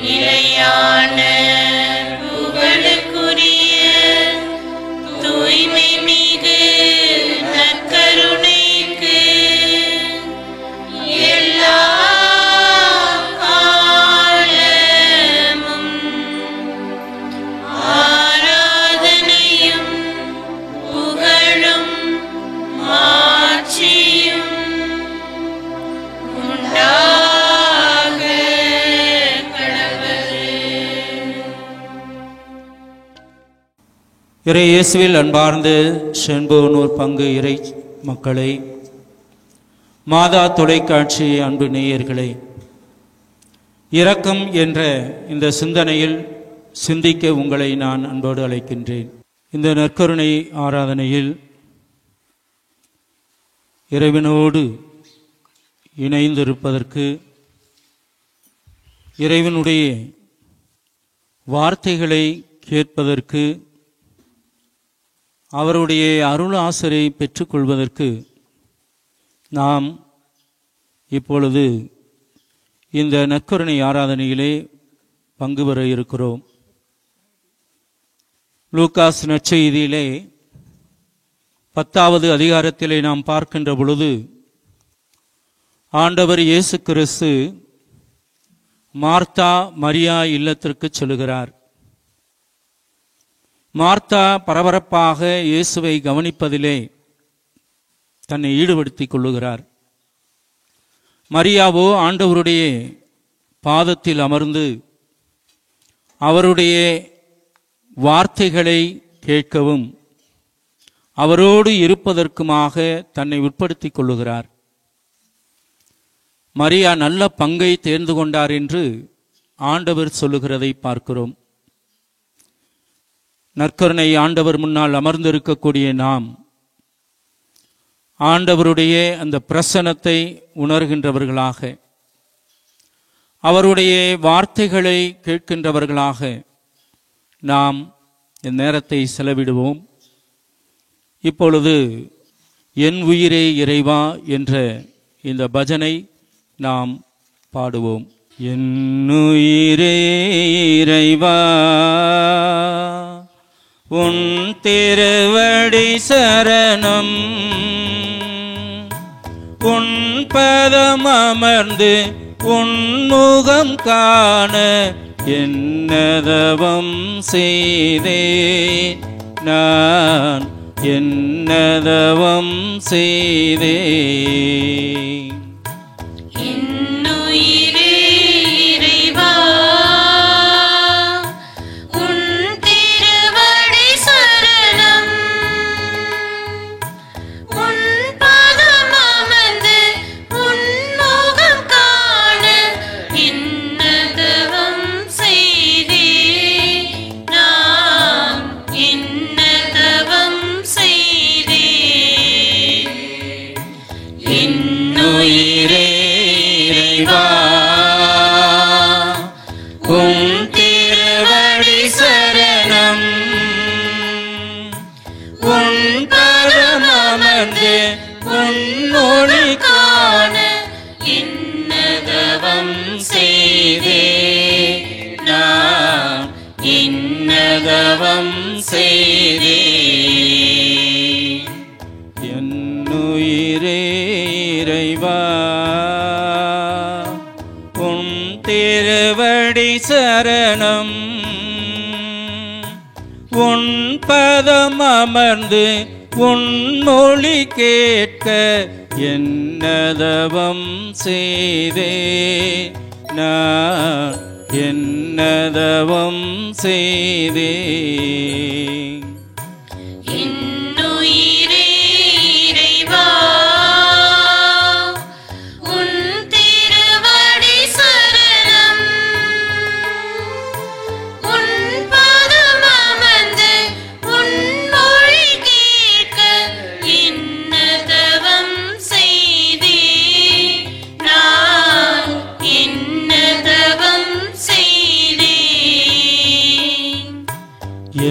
நிலையான புகழுக்குரிய தூய்மை மிகு நற்கருணைக்கு எல்லா காலமும் ஆராதனையும் புகழும் மாட்சியும் உண்டாக கடவுளே. இறை இயேசுவில் அன்பார்ந்த செண்பகனூர் பங்கு இறை மக்களை, மாதா தொலைக்காட்சி அன்பு நேயர்களே, இரக்கம் என்ற இந்த சிந்தனையில் சிந்திக்க உங்களை நான் அன்போடு அழைக்கின்றேன். இந்த நற்கருணை ஆராதனையில் இறைவனோடு இணைந்திருப்பதற்கு, இறைவனுடைய வார்த்தைகளை கேட்பதற்கு, அவருடைய அருள் ஆசரை பெற்றுக்கொள்வதற்கு நாம் இப்பொழுது இந்த நற்கருணை ஆராதனையிலே பங்கு பெற இருக்கிறோம். லூக்காஸ் நற்செய்தியிலே 10வது அதிகாரத்திலே நாம் பார்க்கின்ற பொழுது, ஆண்டவர் இயேசு கிறிஸ்து மார்த்தா மரியா இல்லத்திற்கு செல்கிறார். மார்த்தா பரபரப்பாக இயேசுவை கவனிப்பதிலே தன்னை ஈடுபடுத்திக் கொள்ளுகிறார். மரியாவோ ஆண்டவருடைய பாதத்தில் அமர்ந்து அவருடைய வார்த்தைகளை கேட்கவும் அவரோடு இருப்பதற்குமாக தன்னை உட்படுத்திக் கொள்ளுகிறார். மரியா நல்ல பங்கை தேர்ந்து கொண்டார் என்று ஆண்டவர் சொல்லுகிறதை பார்க்கிறோம். நற்கருணை ஆண்டவர் முன்னால் அமர்ந்திருக்கக்கூடிய நாம் ஆண்டவருடைய அந்த பிரசன்னத்தை உணர்கின்றவர்களாக, அவருடைய வார்த்தைகளை கேட்கின்றவர்களாக நாம் இந்நேரத்தை செலவிடுவோம். இப்பொழுது என் உயிரே இறைவா என்ற இந்த பஜனை நாம் பாடுவோம். என் உயிரே இறைவா, உன் திருவடி சரணம். உன் பதம் அமர்ந்து உன் முகம் காண என்னதவம் செய்தேன் நான், என்னதவம் செய்தேன். என்னுயிரே இறைவா, உன் திருவடி சரணம். உன் பதம் அமர்ந்து உன் மொழி கேட்க என்னதவம் செய்தேன் நான், என்னதவம் செய்தேன். என்னுயிரே இறைவா, உன் திருவடி சரணம். உன் பதம் அமர்ந்து உன் மொழி கேட்க என்னதவம் செய்தேன் நான், என்னதவம் செய்தேன்.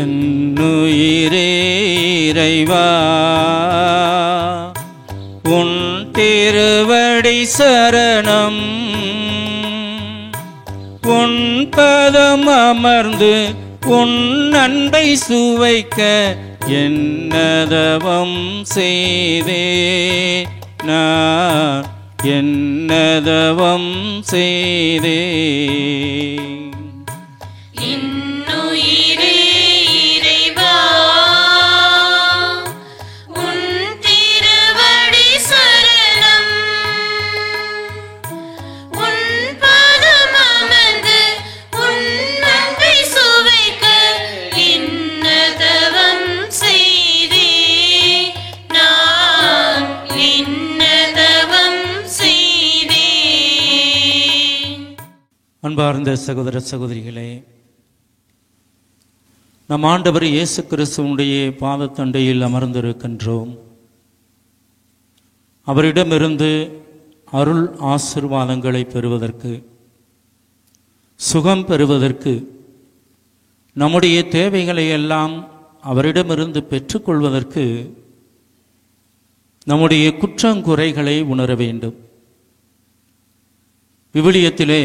என் பதம் அமர்ந்து உன் அன்பை சுவைக்க என்னதவம் செய்தே நான் என்னதவம் செய்தே. இன்னுயிரே இறைவா உன் திருவடி சரணம். உன் பாதம் அமர்ந்து உன் அன்பை சுவைக்க இன்னதவம் செய்தே நான் இன்னதவம் செய்தே. அன்பார்ந்த சகோதர சகோதரிகளே, நம் ஆண்டவர் இயேசு கிறிஸ்துவனுடைய பாதத்தண்டையில் அமர்ந்திருக்கின்றோம். அவரிடமிருந்து அருள் ஆசீர்வாதங்களை பெறுவதற்கு, சுகம் பெறுவதற்கு, நம்முடைய தேவைகளை எல்லாம் அவரிடமிருந்து பெற்றுக்கொள்வதற்கு நம்முடைய குற்றங்குறைகளை உணர வேண்டும். விவிலியத்திலே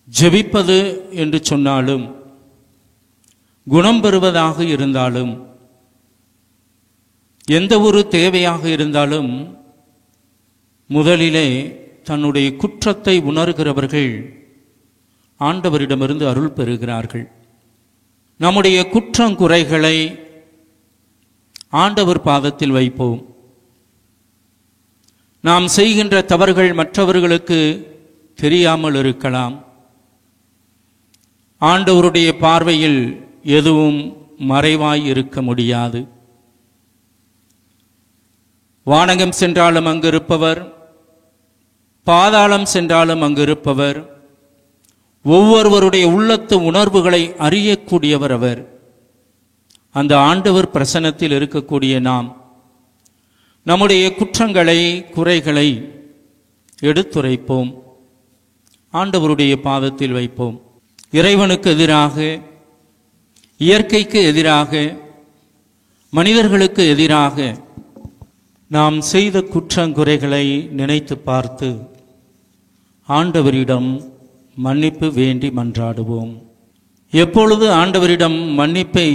ஜெபிப்பது என்று சொன்னாலும், குணம் பெறுவதாக இருந்தாலும், எந்த ஒரு தேவையாக இருந்தாலும் முதலிலே தன்னுடைய குற்றத்தை உணர்கிறவர்கள் ஆண்டவரிடமிருந்து அருள் பெறுகிறார்கள். நம்முடைய குற்றங்குறைகளை ஆண்டவர் பாதத்தில் வைப்போம். நாம் செய்கின்ற தவறுகள் மற்றவர்களுக்கு தெரியாமல் இருக்கலாம். ஆண்டவருடைய பார்வையில் எதுவும் மறைவாய் இருக்க முடியாது. வானகம் சென்றாலும் அங்கு இருப்பவர், பாதாளம் சென்றாலும் அங்கு இருப்பவர், ஒவ்வொருவருடைய உள்ளத்து உணர்வுகளை அறியக்கூடியவர் அவர். அந்த ஆண்டவர் பிரசன்னத்தில் இருக்கக்கூடிய நாம் நம்முடைய குற்றங்களை, குறைகளை எடுத்துரைப்போம், ஆண்டவருடைய பாதத்தில் வைப்போம். இறைவனுக்கு எதிராக, இயற்கைக்கு எதிராக, மனிதர்களுக்கு எதிராக நாம் செய்த குற்றங்குறைகளை நினைத்து பார்த்து ஆண்டவரிடம் மன்னிப்பு வேண்டி மன்றாடுவோம். எப்பொழுது ஆண்டவரிடம் மன்னிப்பை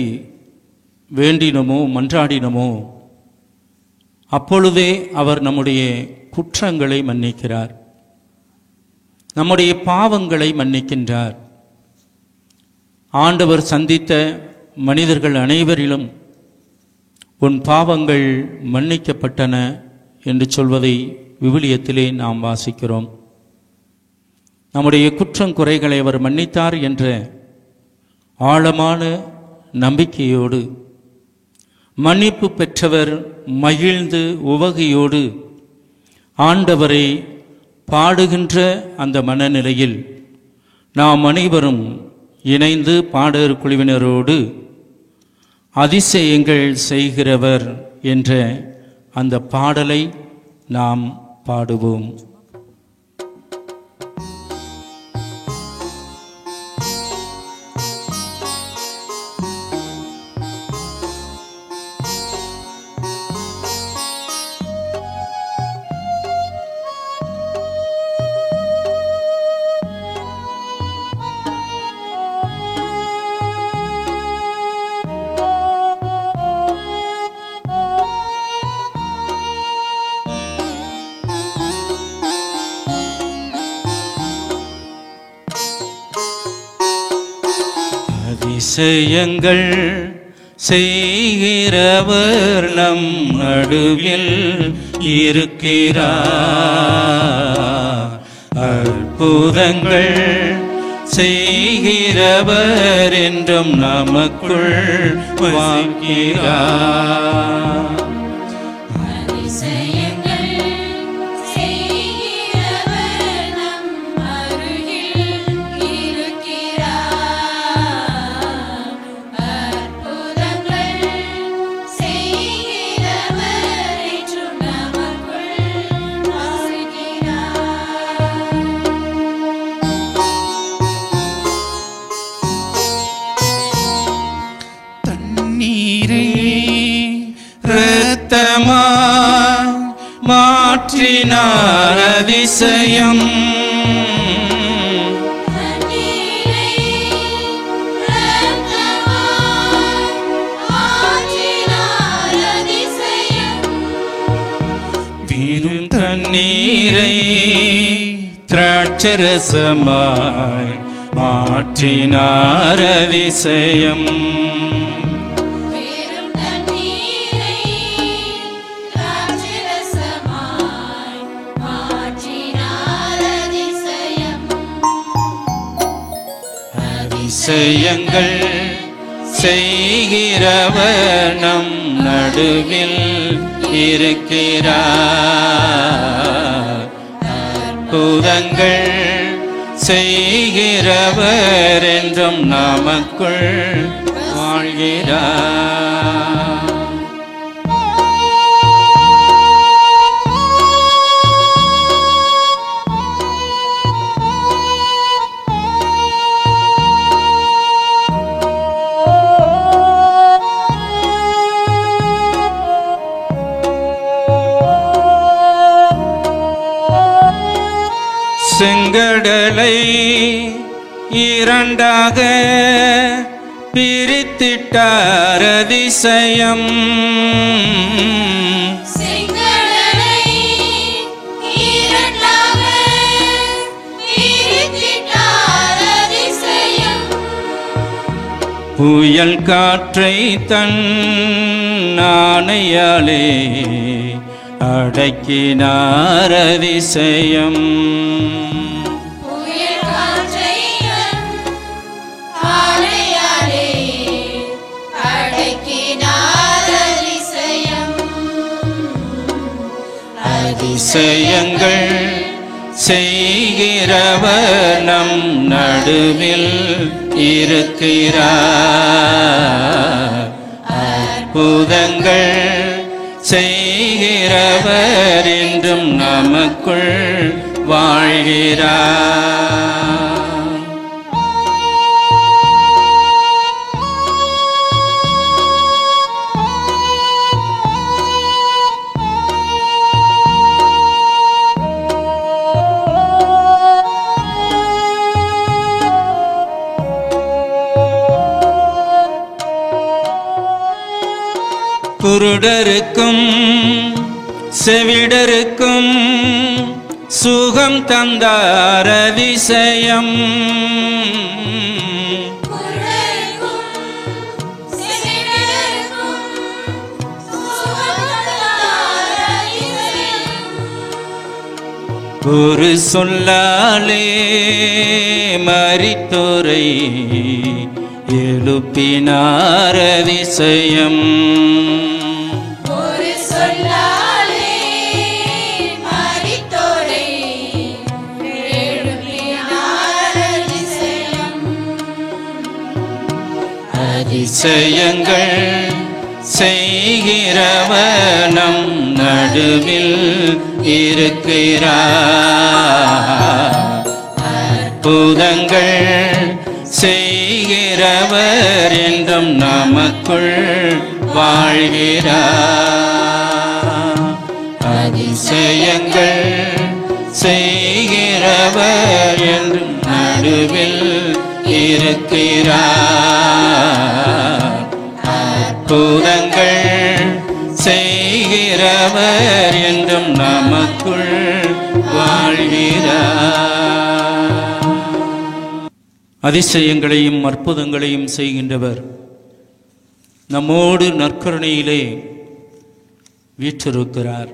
வேண்டினமோ மன்றாடினமோ அப்பொழுதே அவர் நம்முடைய குற்றங்களை மன்னிக்கிறார், நம்முடைய பாவங்களை மன்னிக்கின்றார். ஆண்டவர் சந்தித்த மனிதர்கள் அனைவரிலும் உன் பாவங்கள் மன்னிக்கப்பட்டன என்று சொல்வதை விவிலியத்திலே நாம் வாசிக்கிறோம். நம்முடைய குற்றங்குறைகளை அவர் மன்னித்தார் என்ற ஆழமான நம்பிக்கையோடு, மன்னிப்பு பெற்றவர் மகிழ்ந்து உவகையோடு ஆண்டவரை பாடுகின்ற அந்த மனநிலையில் நாம் அனைவரும் இணைந்து பாடகர் குழுவினரோடு அதிசயங்கள் செய்கிறவர் என்ற அந்த பாடலை நாம் பாடுவோம். அதிசயங்கள் செய்கிறவர் நம் நடுவில் இருக்கிறார். அற்புதங்கள் செய்கிறவர் என்றும் நமக்குள் வாழ்கிறார். மாற்றினார் அதிசயம், தண்ணீரை திராட்சரசமாய் மாற்றினார் அதிசயம். பெரும் தண்ணீரை திராட்சரசமாய் மாற்றினார் அதிசயம். அதிசயங்கள் செய்கிறவர் நம் நடுவில் இருக்கிறார். அற்புதங்கள் செய்கிறவர் என்றும் நமக்குள் வாழ்கிறார். செங்கடலை இரண்டாக பிரித்திட்டார் அதிசயம். செங்கடலை இரண்டாக பிரித்திட்டார் அதிசயம். புயல் காற்றை தன் ஆணையாலே அடக்கினார் அதிசயம். புயல் காற்றை ஆணையாலே அடக்கினார் அதிசயம். அதிசயங்கள் செய்கிறவர் நம் நடுவில் இருக்கிறார். அற்புதங்கள் செய்கிறவர் என்றும் நமக்குள் வாழ்கிறார். குருடருக்கும் செவிடருக்கும் சுகம் தந்தார் அதிசயம். குருடருக்கும் செவிடருக்கும் சுகம் தந்தார் அதிசயம். ஒரு சொல்லாலே மரித்தோரை எழுப்பினார் அதிசயம். ஒரு சொல்லாலே மரித்தோரை எழுப்பினார் அதிசயம். அதிசயங்கள் செய்கிறவர் நம் நடுவில் இருக்கிறார். அற்புதங்கள் செய்கிறவர் என்றும் நமக்குள் வாழ்கிறார். அதிசயங்கள் செய்கிறவர் என்றும் நடுவில் இருக்கிறார். அற்புதங்கள் செய்கிறவர் என்றும் நமக்குள் வாழ்கிறார். அதிசயங்களையும் அற்புதங்களையும் செய்கின்றவர் நம்மோடு நற்கருணையிலே வீற்றிருக்கிறார்.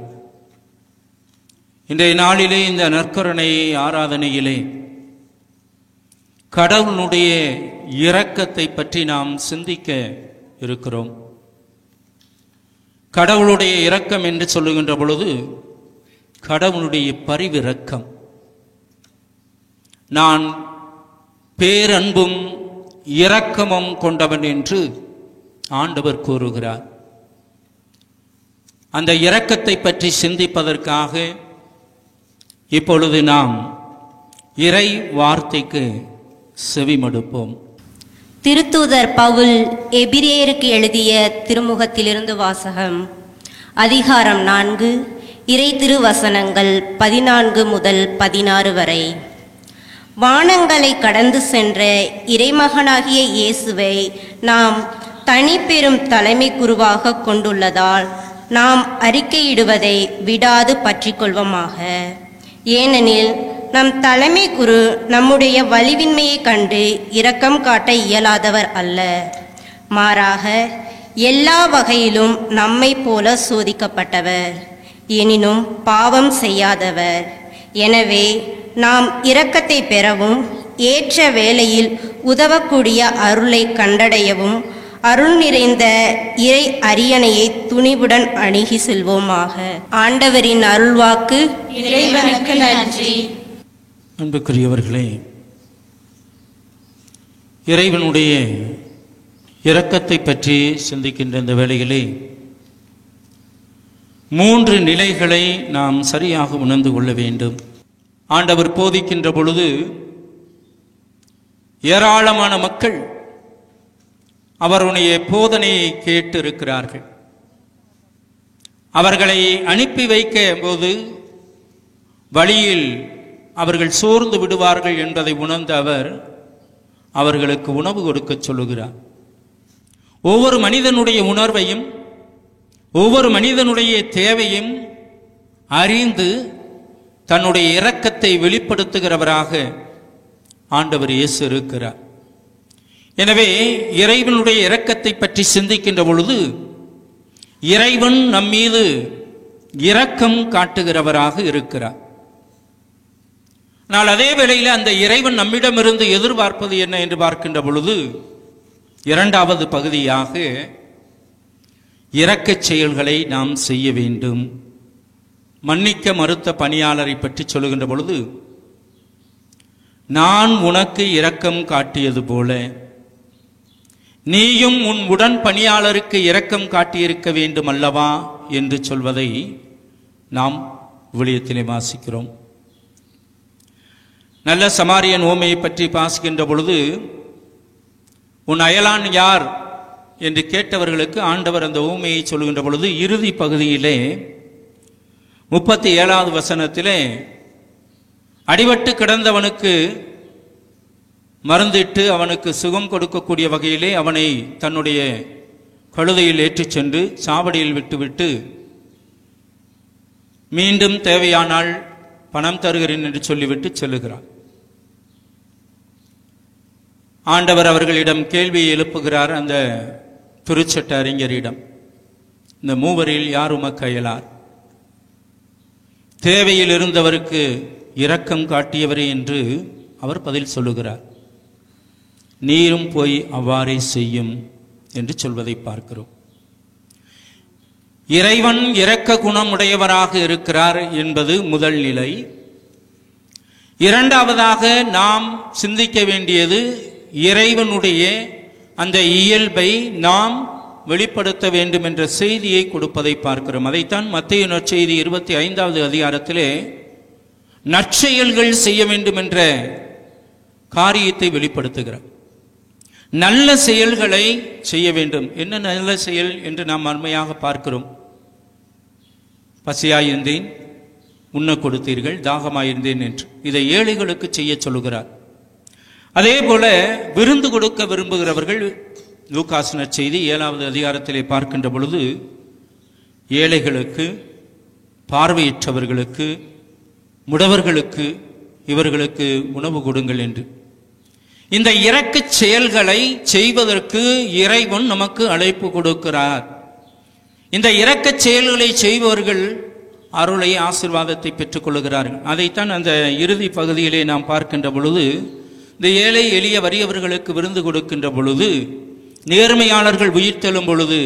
இன்றைய நாளிலே இந்த நற்கருணை ஆராதனையிலே கடவுளுடைய இரக்கத்தை பற்றி நாம் சிந்திக்க இருக்கிறோம். கடவுளுடைய இரக்கம் என்று சொல்லுகின்ற பொழுது கடவுளுடைய பரிவிரக்கம். நான் பேரன்பும் இரக்கமும் கொண்டவன் என்று ஆண்டவர் கூறுகிறார். அந்த இரக்கத்தை பற்றி சிந்திப்பதற்காக இப்பொழுது நாம் இறை வார்த்தைக்கு செவிமடுப்போம். திருத்தூதர் பவுல் எபிரேயருக்கு எழுதிய திருமுகத்திலிருந்து வாசகம். அதிகாரம் 4, இறை திருவசனங்கள் 14 முதல் 16 வரை. வானங்களை கடந்து சென்ற இறைமகனாகிய இயேசுவை நாம் தனிப்பெரும் தலைமை குருவாக கொண்டுள்ளதால் நாம் அறிக்கையிடுவதை விடாது பற்றி கொள்வோமாக. ஏனெனில் நம் தலைமை குரு நம்முடைய வலிவின்மையை கண்டு இரக்கம் காட்ட இயலாதவர் அல்ல, மாறாக எல்லா வகையிலும் நம்மை போல சோதிக்கப்பட்டவர், எனினும் பாவம் செய்யாதவர். எனவே நாம் இரக்கத்தை பெறவும் ஏற்ற வேளையில் உதவக்கூடிய அருளை கண்டடையவும் அருள் நிறைந்த இறை அரியணையை துணிவுடன் அணுகி செல்வோமாக. ஆண்டவரின் அருள்வாக்கு. இறைவனுக்கு நன்றி. அன்புக்குரியவர்களே, இறைவனுடைய இரக்கத்தை பற்றி சிந்திக்கின்ற இந்த வேளையிலே 3 நிலைகளை நாம் சரியாக உணர்ந்து கொள்ள வேண்டும். ஆண்டவர் போதிக்கின்ற பொழுது ஏராளமான மக்கள் அவருடைய போதனையை கேட்டு இருக்கிறார்கள். அவர்களை அனுப்பி வைக்க போது வழியில் அவர்கள் சோர்ந்து விடுவார்கள் என்பதை உணர்ந்த அவர் அவர்களுக்கு உணவு கொடுக்க சொல்லுகிறார். ஒவ்வொரு மனிதனுடைய உணர்வையும் ஒவ்வொரு மனிதனுடைய தேவையும் அறிந்து தன்னுடைய இரக்கத்தை வெளிப்படுத்துகிறவராக ஆண்டவர் இயேசு இருக்கிறார். எனவே இறைவனுடைய இரக்கத்தை பற்றி சிந்திக்கின்ற பொழுது இறைவன் நம்மீது இரக்கம் காட்டுகிறவராக இருக்கிறார். ஆனால் அதே வேளையில் அந்த இறைவன் நம்மிடமிருந்து எதிர்பார்ப்பது என்ன என்று பார்க்கின்ற பொழுது 2வது பகுதியாக இரக்கச் செயல்களை நாம் செய்ய வேண்டும். மன்னிக்க மறுத்த பணியாளரை பற்றி சொல்லுகின்ற பொழுது, நான் உனக்கு இரக்கம் காட்டியது போல நீயும் உன் உடன் பணியாளருக்கு இரக்கம் காட்டியிருக்க வேண்டும் அல்லவா என்று சொல்வதை நாம் விவிலியத்திலே வாசிக்கிறோம். நல்ல சமாரியன் ஓமையை பற்றி வாசிக்கின்ற பொழுது, உன் அயலான் யார் என்று கேட்டவர்களுக்கு ஆண்டவர் அந்த ஊமையை சொல்கின்ற பொழுது இறுதி பகுதியிலே 37வது வசனத்திலே அடிபட்டு கிடந்தவனுக்கு மருந்திட்டு அவனுக்கு சுகம் கொடுக்கக்கூடிய வகையிலே அவனை தன்னுடைய கழுதையில் ஏற்றிச் சென்று சாவடியில் விட்டுவிட்டு மீண்டும் தேவையானால் பணம் தருகிறேன் என்று சொல்லிவிட்டு செல்லுகிறார். ஆண்டவர் அவர்களிடம் கேள்வியை எழுப்புகிறார். அந்த திருச்சட்ட அறிஞரிடம், இந்த மூவரில் யார் உமக்கு அயலார்? தேவையில் இருந்தவருக்கு இரக்கம் காட்டியவரே என்று அவர் பதில் சொல்லுகிறார். நீரும் போய் அவ்வாறே செய்யும் என்று சொல்வதை பார்க்கிறோம். இறைவன் இரக்க குணமுடையவராக இருக்கிறார் என்பது முதல் நிலை. 2வதாக நாம் சிந்திக்க வேண்டியது இறைவனுடைய அந்த இயல்பை நாம் வெளிப்படுத்த வேண்டும் என்ற செய்தியை கொடுப்பதை பார்க்கிறோம். அதைத்தான் மத்தேயு நற்செய்தி 25வது அதிகாரத்திலே நற்செயல்கள் செய்ய வேண்டும் என்ற காரியத்தை வெளிப்படுத்துகிறார். நல்ல செயல்களை செய்ய வேண்டும். என்ன நல்ல செயல் என்று நாம் அருமையாக பார்க்கிறோம். பசியாயிருந்தேன், உண்ண கொடுத்தீர்கள், தாகமாயிருந்தேன் என்று இதை ஏழைகளுக்கு செய்ய சொல்லுகிறார். அதே போல விருந்து கொடுக்க விரும்புகிறவர்கள் லூகாஸ் நற்செய்தி 7வது அதிகாரத்திலே பார்க்கின்ற பொழுது ஏழைகளுக்கு, பார்வையற்றவர்களுக்கு, முடவர்களுக்கு இவர்களுக்கு உணவு கொடுங்கள் என்று. இந்த இரக்கச் செயல்களை செய்வதற்கு இறைவன் நமக்கு அழைப்பு கொடுக்கிறார். இந்த இரக்கச் செயல்களை செய்பவர்கள் அருளை, ஆசீர்வாதத்தை பெற்றுக் கொள்கிறார்கள். அதைத்தான் அந்த இறுதி பகுதியிலே நாம் பார்க்கின்ற பொழுது, இந்த ஏழை எளிய வறியவர்களுக்கு விருந்து கொடுக்கின்ற பொழுது, நேர்மையாளர்கள் உயிர்த்தெழும் பொழுது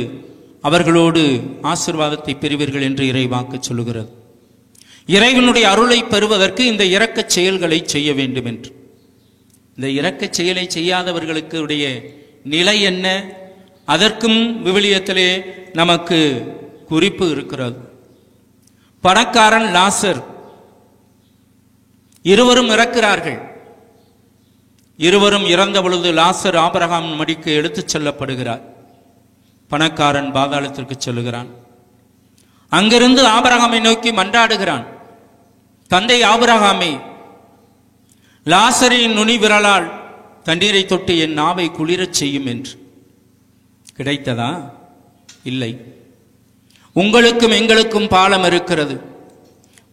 அவர்களோடு ஆசீர்வாதத்தை பெறுவீர்கள் என்று இறைவாக்கு சொல்லுகிறது. இறைவனுடைய அருளை பெறுவதற்கு இந்த இரக்கச் செயல்களை செய்ய வேண்டும் என்று. இந்த இரக்கச் செயலை செய்யாதவர்களுக்கு உடைய நிலை என்ன? அதற்கும் விவிலியத்திலே நமக்கு குறிப்பு இருக்கிறது. பணக்காரன் லாசர் இருவரும் இறக்கிறார்கள். இருவரும் இறந்த பொழுது லாசர் ஆபிரகாம் மடிக்கு எடுத்துச் செல்லப்படுகிறார். பணக்காரன் பாதாளத்திற்கு செல்லுகிறான். அங்கிருந்து ஆபிரகாமை நோக்கி மன்றாடுகிறான், தந்தை ஆபிரகாமே, லாசரின் நுனி விரலால் தண்ணீரை தொட்டு என் நாவை குளிரச் செய்யும் என்று. கிடைத்ததா? இல்லை. உங்களுக்கும் எங்களுக்கும் பாலம் இருக்கிறது.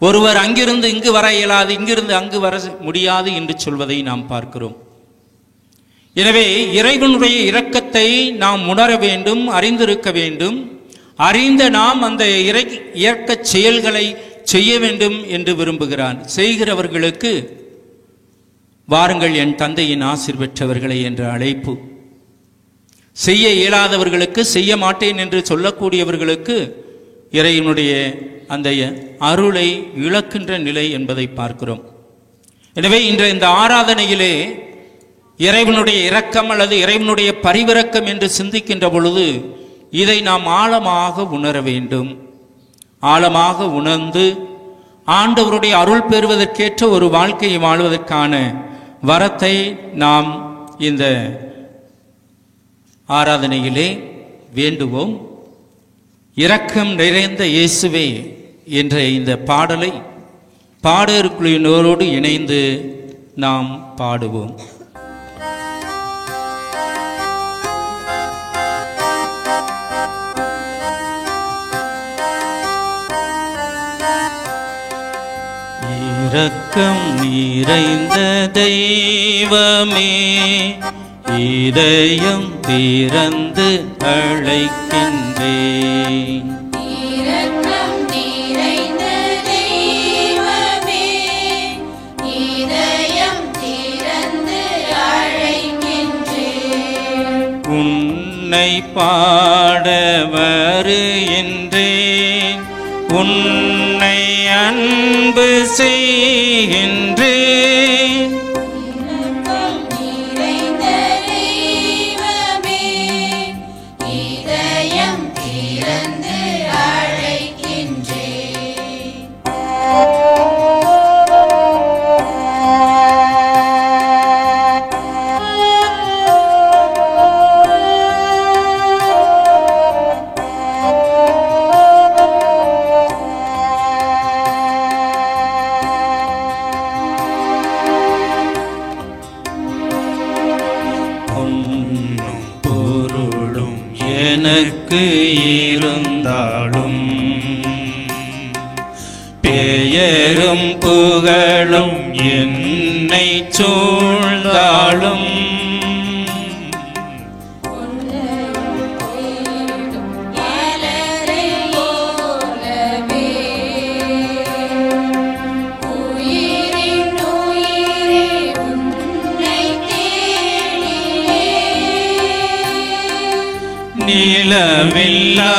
ஒருவர் அங்கிருந்து இங்கு வர இயலாது, இங்கிருந்து அங்கு வர முடியாது என்று சொல்வதை நாம் பார்க்கிறோம். எனவே இறைவனுடைய இரக்கத்தை நாம் உணர வேண்டும், அறிந்திருக்க வேண்டும். அறிந்த நாம் அந்த இரக்க செயல்களை செய்ய வேண்டும் என்று விரும்புகிறான். செய்கிறவர்களுக்கு வாருங்கள் என் தந்தையின் ஆசீர் பெற்றவர்களை என்ற அழைப்பு. செய்ய இயலாதவர்களுக்கு, செய்ய மாட்டேன் என்று சொல்லக்கூடியவர்களுக்கு இறைவனுடைய அந்த அருளை இழக்கின்ற நிலை என்பதை பார்க்கிறோம். எனவே இன்று இந்த ஆராதனையிலே இறைவனுடைய இரக்கம் அல்லது இறைவனுடைய பரிவிரக்கம் என்று சிந்திக்கின்ற பொழுது இதை நாம் ஆழமாக உணர வேண்டும். ஆழமாக உணர்ந்து ஆண்டவருடைய அருள் பெறுவதற்கேற்ற ஒரு வாழ்க்கையை வாழ்வதற்கான வரத்தை நாம் இந்த ஆராதனையிலே வேண்டுவோம். இரக்கம் நிறைந்த இயேசுவே என்ற இந்த பாடலை பாடகர் குழுவினரோடு இணைந்து நாம் பாடுவோம். இரக்கம் நிறைந்த தெய்வமே, இதயம் திறந்து அழைக்கின்றேன். இரக்கம் நிறைந்த தெய்வமே, இதயம் திறந்து அழைக்கின்றேன். உன்னை பாட வருகின்றேன், உன்னை அன்பு செய்கின்றேன். இரக்கம் நிறைந்த தெய்வமே, இதயம் திறந்து அழைக்கின்றேன். எனக்கு இருந்தாலும் பெயரும் புகழும் என்னை சூழ்ந்தாலும் நிலவில்லா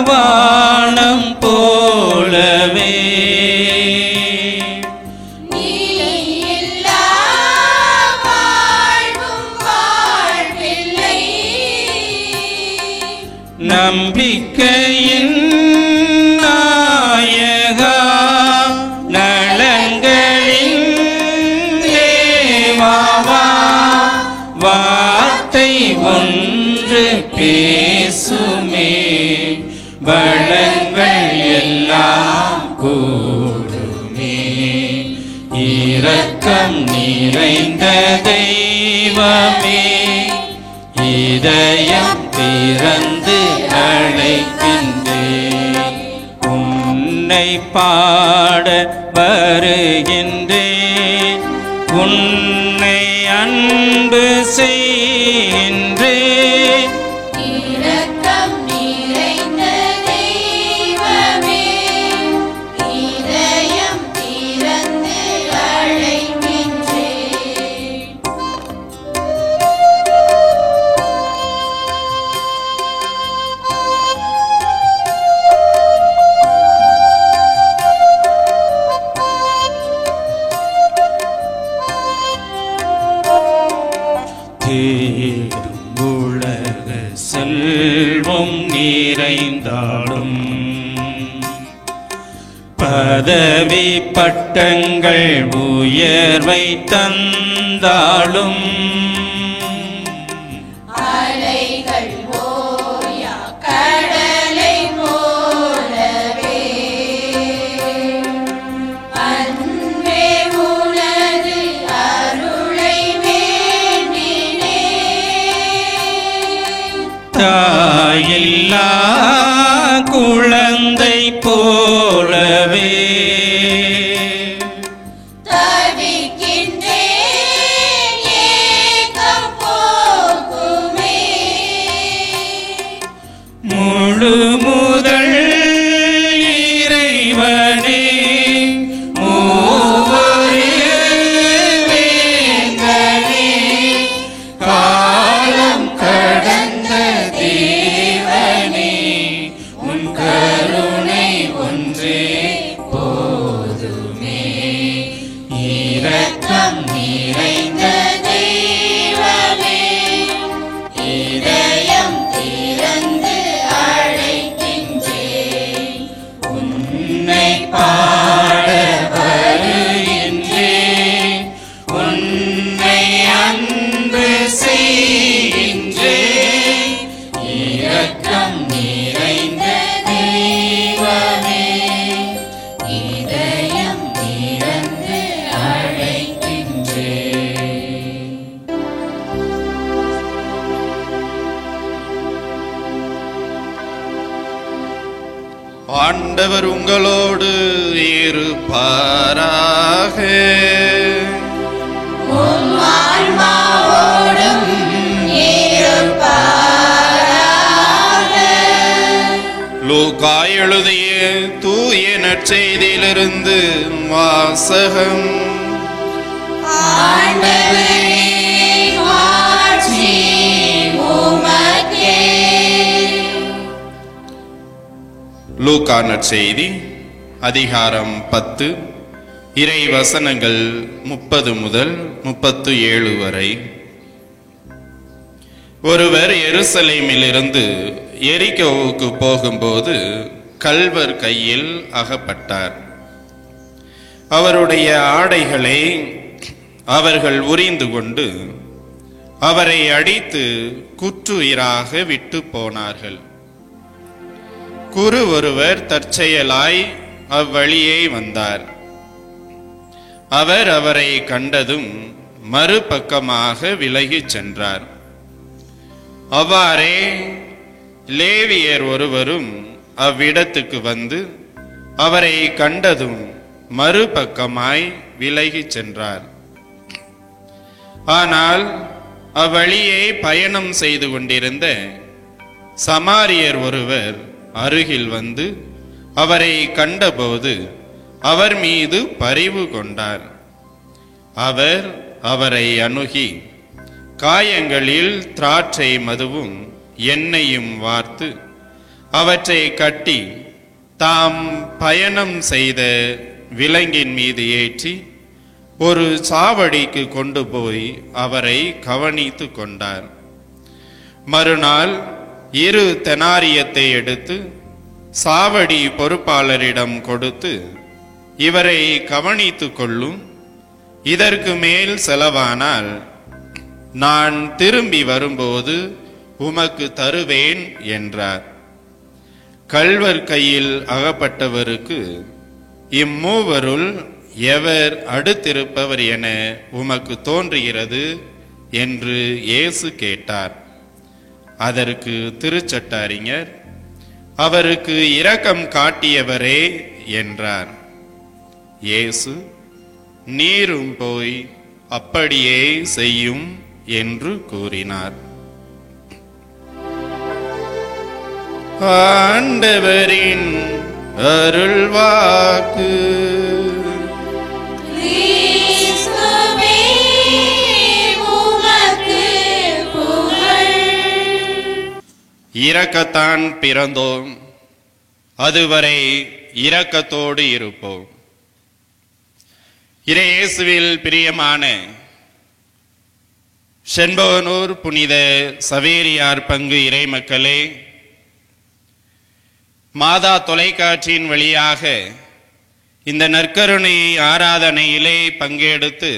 வானம் போலவே நீயில்லா வாழ்வும் வாழ்வில்லை. நம்பிக்கையின் நாயகா, நலங்களின் தேவாவா, வார்த்தை ஒன்று பேசுமே, வளங்கள் எல்லாம் கூடுமே. இரக்கம் நிறைந்த தெய்வமே, இதயம் திறந்து அழைக்கின்றேன். உன்னை பாட வருகின்றேன், உன்னை அன்பு செய்கின்றேன். இரக்கம் நிறைந்த தெய்வமே, இதயம் திறந்து அழைக்கின்றேன். தேடும் உலக செல்வம் நிறைந்தாலும், பதவி பட்டங்கள் உயர்வை தந்தாலும், அலைகள் ஓயா கடலை போலவே, அன்பே உனது அருளை வேண்டினேன். தாயில்லா செய்கின்றேன். இரக்கம் நிறைந்த தெய்வமே, இதயம் திறந்து அழைக்கின்றேன். ஆண்டவர் உங்களோடு இருப்பாராக. உம் ஆன்மாவோடும் இருப்பாராக. லூக்கா எழுதிய தூய நற்செய்தியிலிருந்து வாசகம். ஆண்டவரே, மாட்சி உமக்கே. லூக்கா நற்செய்தி அதிகாரம் 10 இறை வசனங்கள் 30 முதல் 37 வரை. ஒருவர் எருசலேமிலிருந்து எரிகோவுக்கு போகும்போது கள்வர் கையில் அகப்பட்டார். அவருடைய ஆடைகளை அவர்கள் உரிந்து கொண்டு அவரை அடித்து குற்றுயிராக விட்டு போனார்கள். குரு ஒருவர் தற்செயலாய் அவ்வழியே வந்தார். அவர் அவரை கண்டதும் மறுபக்கமாக விலகிச் சென்றார். அவ்வாறே லேவியர் ஒருவரும் அவ்விடத்துக்கு வந்து அவரை கண்டதும் மறுபக்கமாய் விலகிச் சென்றார். ஆனால் அவ்வழியே பயணம் செய்து கொண்டிருந்த சமாரியர் ஒருவர் அருகில் வந்து அவரை கண்டபோது அவர் மீது பரிவு கொண்டார். அவர் அவரை அணுகி காயங்களில் திராட்சை மதுவும் எண்ணெயும் வார்த்து அவற்றை கட்டி தாம் பயணம் செய்த விலங்கின் மீது ஏற்றி ஒரு சாவடிக்கு கொண்டு போய் அவரை கவனித்து கொண்டார். மறுநாள் 2 தெனாரியத்தை எடுத்து சாவடி பொறுப்பாளரிடம் கொடுத்து, இவரை கவனித்து கொள்ளும், இதற்கு மேல் செலவானால் நான் திரும்பி வரும்போது உமக்கு தருவேன் என்றார். கள்வர் கையில் அகப்பட்டவருக்கு, இம்மூவருள் எவர் அடுத்திருப்பவர் என உமக்கு தோன்றுகிறது என்று இயேசு கேட்டார். அதற்கு திருச்சட்ட அறிஞர், அவருக்கு இரக்கம் காட்டியவரே என்றார். இயேசு, நீரும் போய் அப்படியே செய்யும் என்று கூறினார். ஆண்டவரின் அருள்வாக்கு. கிறிஸ்துவே, உமக்கு புகழ். இரக்கத்தான் பிறந்தோம், அதுவரை இரக்கத்தோடு இருப்போம். இயேசுவில் பிரியமான செண்பகனூர் புனித சவேரியார் பங்கு இறைமக்களே, மாதா தொலைக்காட்சியின் வழியாக இந்த நற்கருணை ஆராதனையிலே பங்கெடுத்து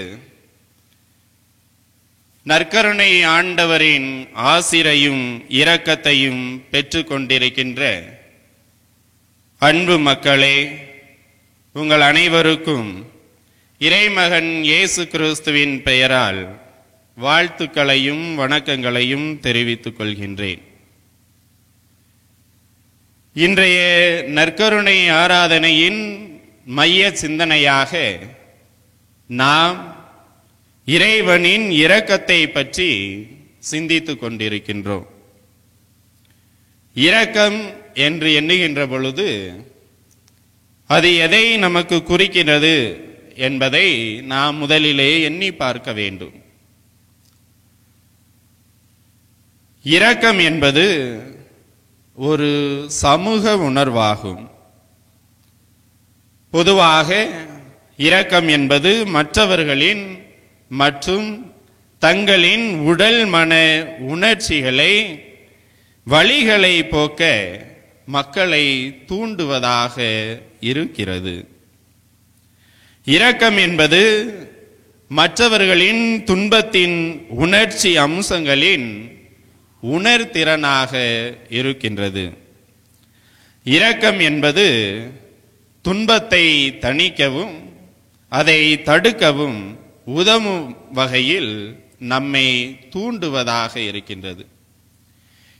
நற்கருணை ஆண்டவரின் ஆசிரையும் இரக்கத்தையும் பெற்று கொண்டிருக்கின்ற அன்பு மக்களே, உங்கள் அனைவருக்கும் இறைமகன் இயேசு கிறிஸ்துவின் பெயரால் வாழ்த்துக்களையும் வணக்கங்களையும் தெரிவித்துக் கொள்கின்றேன். இன்றைய நற்கருணை ஆராதனையின் மைய சிந்தனையாக நாம் இறைவனின் இரக்கத்தை பற்றி சிந்தித்துக் கொண்டிருக்கின்றோம். இரக்கம் என்று எண்ணுகின்ற பொழுது அது எதை நமக்கு குறிக்கிறது என்பதை நாம் முதலிலே எண்ணி பார்க்க வேண்டும். இரக்கம் என்பது ஒரு சமூக உணர்வாகும். பொதுவாக இரக்கம் என்பது மற்றவர்களின் மற்றும் தங்களின் உடல் மன உணர்ச்சிகளை வலிகளை போக்க மக்களை தூண்டுவதாக இருக்கிறது. இரக்கம் என்பது மற்றவர்களின் துன்பத்தின் உணர்ச்சி அம்சங்களின் உணர்திறனாக இருக்கின்றது. இரக்கம் என்பது துன்பத்தை தணிக்கவும் அதை தடுக்கவும் உதவும் வகையில் நம்மை தூண்டுவதாக இருக்கின்றது.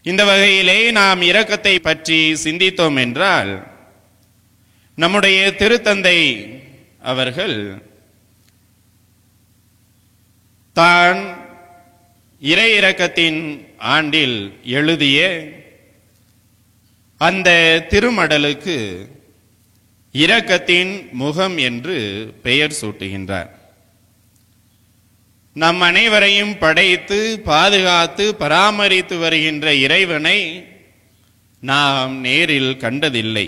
இந்த வகையிலே நாம் இரக்கத்தை பற்றி சிந்தித்தோம் என்றால், நம்முடைய திருத்தந்தை அவர்கள் தான் இறை இரக்கத்தின் ஆண்டில் எழுதிய அந்த திருமடலுக்கு இரக்கத்தின் முகம் என்று பெயர் சூட்டுகின்றார். நம் அனைவரையும் படைத்து பாதுகாத்து பராமரித்து வருகின்ற இறைவனை நாம் நேரில் கண்டதில்லை.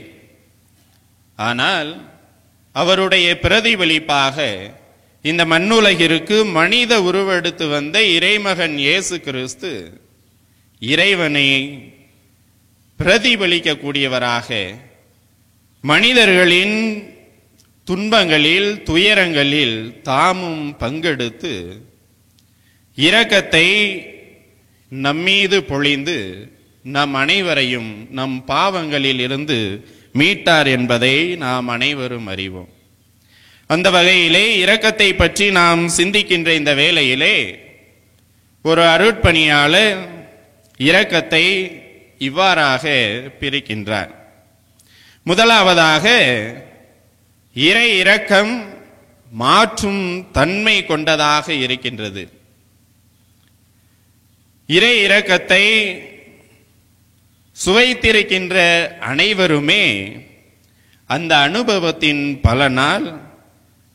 ஆனால் அவருடைய பிரதிபலிப்பாக இந்த மண்ணுலகிற்கு மனித உருவெடுத்து வந்த இறைமகன் இயேசு கிறிஸ்து இறைவனை பிரதிபலிக்கக்கூடியவராக மனிதர்களின் துன்பங்களில் துயரங்களில் தாமும் பங்கெடுத்து இரக்கத்தை நம்மீது பொழிந்து நம் அனைவரையும் நம் பாவங்களில் இருந்து மீட்டார் என்பதை நாம் அனைவரும் அறிவோம். அந்த வகையிலே இரக்கத்தை பற்றி நாம் சிந்திக்கின்ற இந்த வேளையிலே ஒரு அருட்பணியாளர் இரக்கத்தை இவ்வாறாக பிரிக்கின்றார். முதலாவதாக, இறை இரக்கம் மாற்றும் தன்மை கொண்டதாக இருக்கின்றது. இறை இரக்கத்தை சுவைத்திருக்கின்ற அனைவருமே அந்த அனுபவத்தின் பலனால்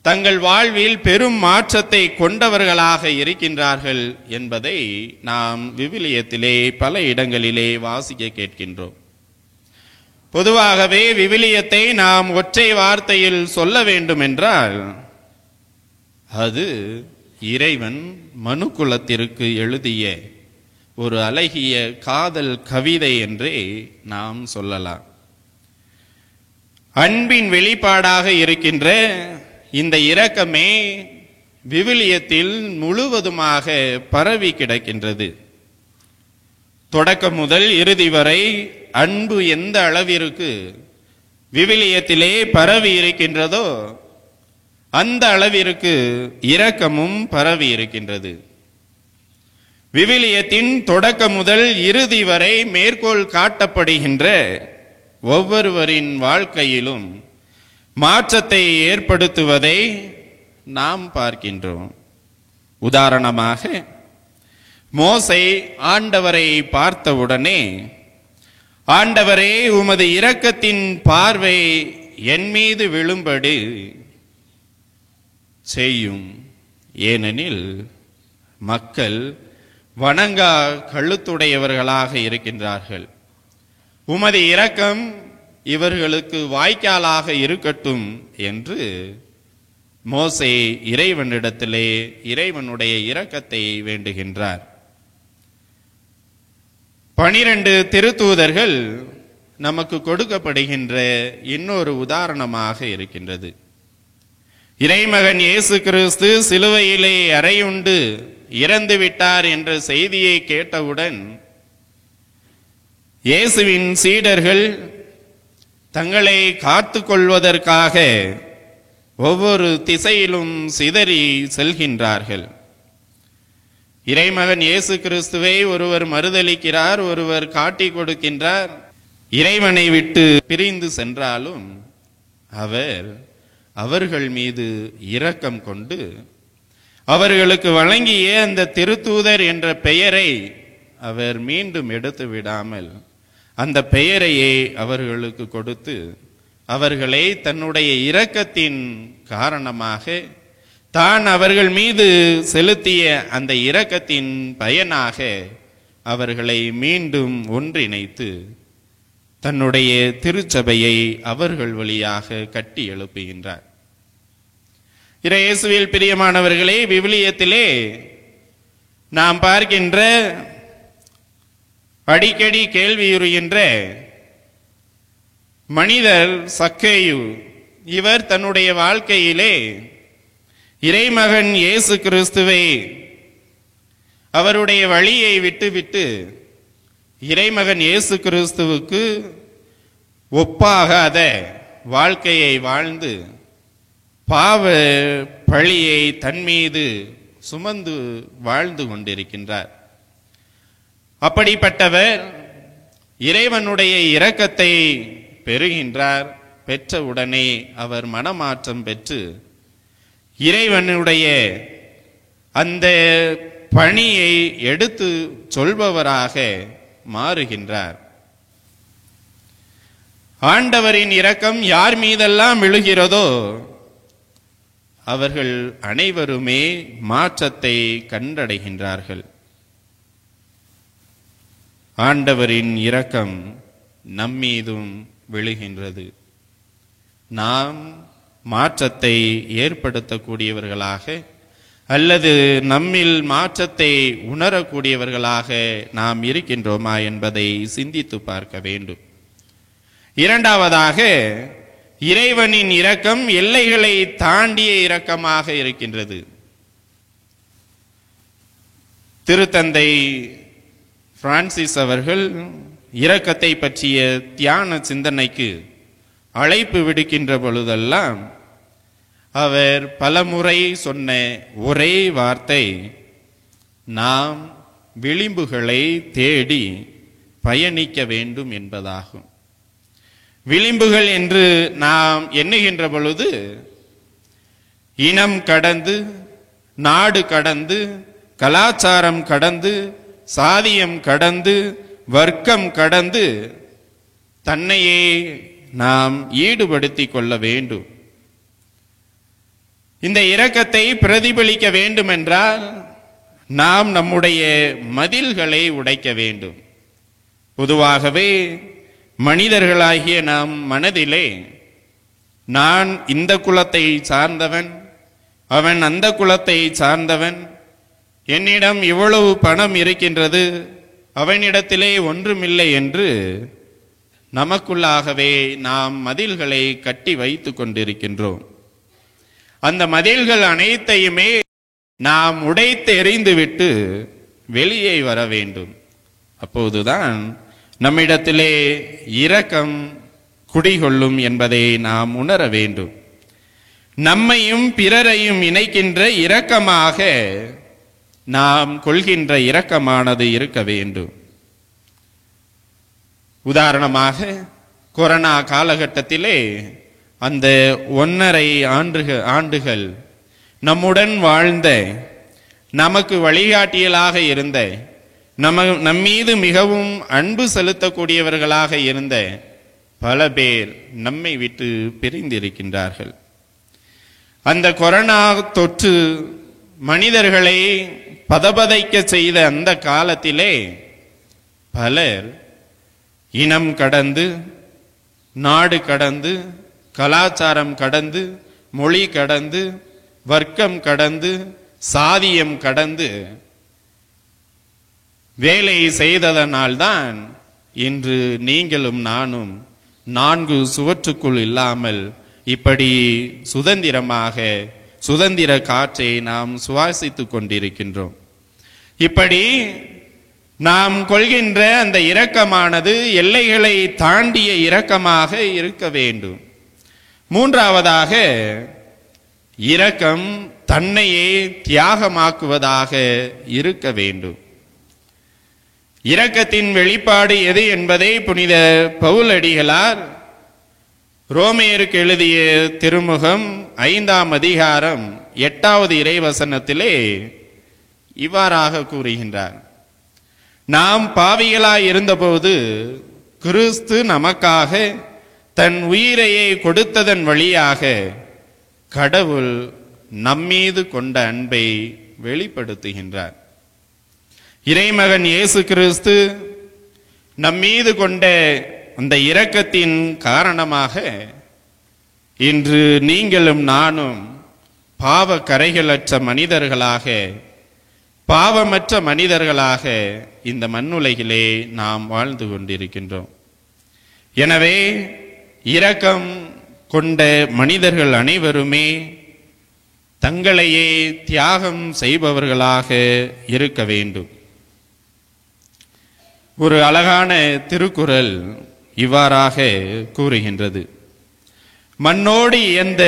தங்கள் வாழ்வில் பெரும் மாற்றத்தை கொண்டவர்களாக இருக்கின்றார்கள் என்பதை நாம் விவிலியத்திலே பல இடங்களிலே வாசிக்க கேட்கின்றோம். பொதுவாகவே விவிலியத்தை நாம் ஒற்றை வார்த்தையில் சொல்ல வேண்டும் என்றால் அது இறைவன் மனுக்குலத்திற்கு எழுதிய ஒரு அழகிய காதல் கவிதை என்றே நாம் சொல்லலாம். அன்பின் வெளிப்பாடாக இருக்கின்ற இந்த இரக்கமே விவிலியத்தில் முழுவதுமாக பரவி கிடக்கின்றது. தொடக்கம் முதல் இறுதி வரை அன்பு எந்த அளவிற்கு விவிலியத்திலே பரவி இருக்கின்றதோ அந்த அளவிற்கு இரக்கமும் பரவி இருக்கின்றது. விவிலியத்தின் தொடக்கம் முதல் இறுதி வரை மேற்கோள் காட்டப்படுகின்ற ஒவ்வொருவரின் வாழ்க்கையிலும் மாற்றத்தை ஏற்படுத்துவதை நாம் பார்க்கின்றோம். உதாரணமாக, மோசே ஆண்டவரை பார்த்தவுடனே, ஆண்டவரே உமது இரக்கத்தின் பார்வை என் மீது விழும்படி செய்யும், ஏனெனில் மக்கள் வணங்கா கழுத்துடையவர்களாக இருக்கின்றார்கள். உமது இரக்கம் இவர்களுக்கு வாய்க்காலாக இருக்கட்டும் என்று மோசே இறைவனிடத்திலே இறைவனுடைய இரக்கத்தை வேண்டுகின்றார். 12 திருத்தூதர்கள் நமக்கு கொடுக்கப்படுகின்ற இன்னொரு உதாரணமாக இருக்கின்றது. இறைமகன் இயேசு கிறிஸ்து சிலுவையிலே அறையுண்டு இறந்து விட்டார் என்ற செய்தியை கேட்டவுடன் இயேசுவின் சீடர்கள் தங்களை காத்து கொள்வதற்காக ஒவ்வொரு திசையிலும் சிதறி செல்கின்றார்கள். இறைமகன் இயேசு கிறிஸ்துவை ஒருவர் மறுதலிக்கிறார், ஒருவர் காட்டி கொடுக்கின்றார். இறைவனை விட்டு பிரிந்து சென்றாலும் அவர்கள் மீது இரக்கம் கொண்டு அவர்களுக்கு வழங்கிய அந்த திருத்தூதர் என்ற பெயரை அவர் மீண்டும் எடுத்து விடாமல் அந்த பெயரையே அவர்களுக்கு கொடுத்து அவர்களை தன்னுடைய இரக்கத்தின் காரணமாக தான் அவர்கள் மீது செலுத்திய அந்த இரக்கத்தின் பயனாக அவர்களை மீண்டும் ஒன்றிணைத்து தன்னுடைய திருச்சபையை அவர்கள் வழியாக கட்டி எழுப்புகின்றார். இயேசுவில் பிரியமானவர்களே, விவிலியத்திலே நாம் பார்க்கின்ற அடிக்கடி கேள்வியுறுகின்ற மனிதர் சக்கேயு, இவர் தன்னுடைய வாழ்க்கையிலே இறைமகன் இயேசு கிறிஸ்துவை அவருடைய வழியை விட்டுவிட்டு இறைமகன் இயேசு கிறிஸ்துவுக்கு ஒப்பாகாத வாழ்க்கையை வாழ்ந்து பாவ பழியை தன் மீது சுமந்து வாழ்ந்து கொண்டிருக்கின்றார். அப்படிப்பட்டவர் இறைவனுடைய இரக்கத்தை பெறுகின்றார். பெற்றவுடனே அவர் மனமாற்றம் பெற்று இறைவனுடைய அந்த பணியை எடுத்து சொல்பவராக மாறுகின்றார். ஆண்டவரின் இரக்கம் யார் மீதெல்லாம் விழுகிறதோ அவர்கள் அனைவருமே மாற்றத்தை கண்டடைகின்றார்கள். ஆண்டவரின் இரக்கம் நம்மீதும் விழுகின்றது. நாம் மாற்றத்தை ஏற்படுத்தக்கூடியவர்களாக அல்லது நம்மில் மாற்றத்தை உணரக்கூடியவர்களாக நாம் இருக்கின்றோமா என்பதை சிந்தித்து பார்க்க வேண்டும். இரண்டாவதாக, இறைவனின் இரக்கம் எல்லைகளை தாண்டிய இரக்கமாக இருக்கின்றது. திருத்தந்தை பிரான்சிஸ் அவர்கள் இரக்கத்தை பற்றிய தியான சிந்தனைக்கு அழைப்பு விடுக்கின்ற பொழுதெல்லாம் அவர் பலமுறை சொன்ன ஒரே வார்த்தை, நாம் விளிம்புகளை தேடி பயணிக்க வேண்டும் என்பதாகும். விளிம்புகள் என்று நாம் எண்ணுகின்ற பொழுது இனம் கடந்து, நாடு கடந்து, கலாச்சாரம் கடந்து, சாதியம் கடந்து, வர்க்கம் கடந்து தன்னையே நாம் ஈடுபடுத்திக் கொள்ள வேண்டும். இந்த இரக்கத்தை பிரதிபலிக்க வேண்டுமென்றால் நாம் நம்முடைய மதில்களை உடைக்க வேண்டும். பொதுவாகவே மனிதர்களாகிய நாம் மனதிலே நான் இந்த குலத்தை சார்ந்தவன், அவன் அந்த குலத்தை சார்ந்தவன், என்னிடம் இவ்வளவு பணம் இருக்கின்றது, அவனிடத்திலே ஒன்றுமில்லை என்று நமக்குள்ளாகவே நாம் மதில்களை கட்டி வைத்து கொண்டிருக்கின்றோம். அந்த மதில்கள் அனைத்தையுமே நாம் உடைத்து எறிந்துவிட்டு வெளியே வர வேண்டும். அப்போதுதான் நம்மிடத்திலே இரக்கம் குடிகொள்ளும் என்பதை நாம் உணர வேண்டும். நம்மையும் பிறரையும் இணைக்கின்ற இரக்கமாக நாம் கொள்கின்ற இரக்கமானது இருக்க வேண்டும். உதாரணமாக கொரோனா காலகட்டத்திலே அந்த 1.5 ஆண்டுகள் நம்முடன் வாழ்ந்த, நமக்கு வழிகாட்டியலாக இருந்த, நம்மீது மிகவும் அன்பு செலுத்தக்கூடியவர்களாக இருந்த பல பேர் நம்மை விட்டு பிரிந்திருக்கின்றார்கள். அந்த கொரோனா தொற்று மனிதர்களை பதபதைக்க செய்த அந்த காலத்திலே பலர் இனம் கடந்து, நாடு கடந்து, கலாச்சாரம் கடந்து, மொழி கடந்து, வர்க்கம் கடந்து, சாதியம் கடந்து வேலை செய்ததனால்தான் இன்று நீங்களும் நானும் 4 சுவற்றுக்குள் இல்லாமல் இப்படி சுதந்திரமாக சுதந்திர காற்றை நாம் சுவாசித்துக் கொண்டிருக்கின்றோம். இப்படி நாம் கொள்கின்ற அந்த இரக்கமானது எல்லைகளை தாண்டிய இரக்கமாக இருக்க வேண்டும். மூன்றாவதாக, இரக்கம் தன்னையே தியாகமாக்குவதாக இருக்க வேண்டும். இரக்கத்தின் வெளிப்பாடு எது என்பதை புனித பவுலடிகளார் ரோமேயருக்கு எழுதிய திருமுகம் 5ஆம் அதிகாரம் 8வது இறைவசனத்திலே இவ்வாறாக கூறுகின்றார். நாம் பாவிகளாய் இருந்தபோது கிறிஸ்து நமக்காக தன் உயிரையை கொடுத்ததன் வழியாக கடவுள் நம்மீது கொண்ட அன்பை வெளிப்படுத்துகின்றார். இறைமகன் இயேசு கிறிஸ்து நம்மீது கொண்ட அந்த இரக்கத்தின் காரணமாக இன்று நீங்களும் நானும் பாவ கரைகளற்ற மனிதர்களாக, பாவமற்ற மனிதர்களாக இந்த மண்ணுலகிலே நாம் வாழ்ந்து கொண்டிருக்கின்றோம். எனவே இரக்கம் கொண்ட மனிதர்கள் அனைவருமே தங்களையே தியாகம் செய்பவர்களாக இருக்க வேண்டும். ஒரு அழகான திருக்குறள் இவ்வாறாக கூறுகின்றது: மண்ணோடு எந்த